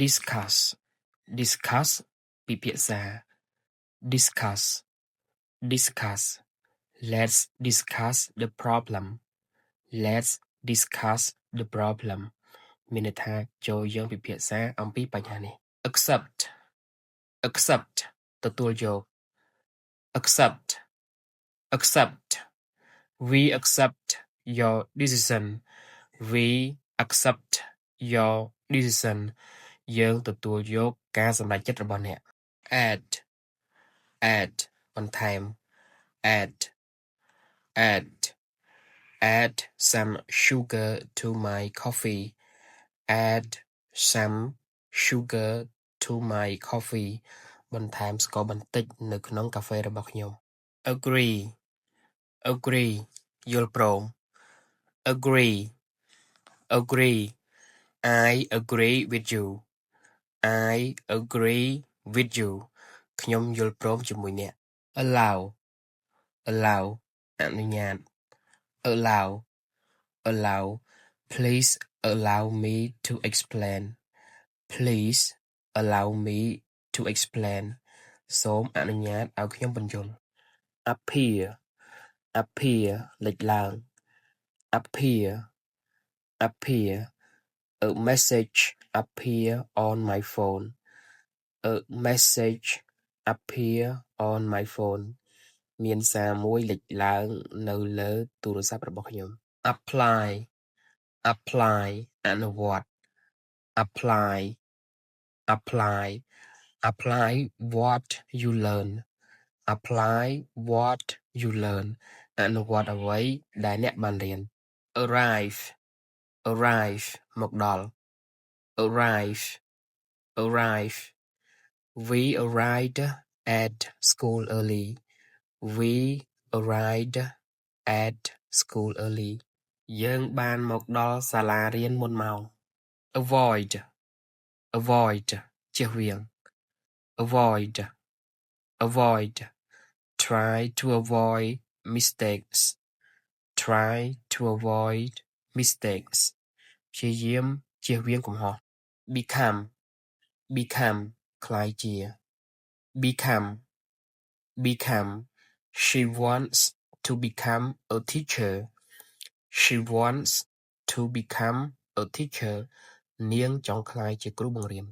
discuss discuss ពិភាក្សា discuss discuss let's discuss the problem let's discuss the problem មានន័យថាចូលយើងពិភាក្សាអំពីបញ្ហានេះ accept accept ទទួលយក accept accept we accept your decision we accept your decision យើងទទួលយកការសម្រេចចិត្តរបស់អ្នក add add បន្ថែម add add add some sugar to my coffee add some sugar to my coffee បន្ថែមស្ករបន្តិចនៅក្នុងកាហ្វេរបស់ខ្ញុំ agree agree យល់ព្រម agree agree I agree with you I agree with you ខ្ញុំយល់ព្រមជាមួយអ្នក allow allow អនុញ្ញាត allow allow please allow me to explain please allow me to explain សូមអនុញ្ញាតឲ្យខ្ញុំបញ្យល់ appear appear លេចឡើង appear appear a message appear on my phone a message appear on my phone មានសារមួយលេចឡើងនៅលើទូរស័ព្ទរបស់ខ្ញុំ apply apply អនុវត្ត apply apply apply what you learn apply what you learn អនុវត្តអ្វីដែលអ្នកបានរៀន arrive arrive មកដល់ arrive arrive we arrived at school early we arrived at school early យើងបានមកដល់សាលារៀនមុនម៉ោង avoid avoid ជៀសវាង avoid avoid try to avoid mistakes try to avoid mistakes ព្យាយាមជៀសវាងកំហុស become become ក្លាយជា become become she wants to become a teacher she wants to become a teacher នាងចង់ក្លាយជាគ្រូបង្រៀន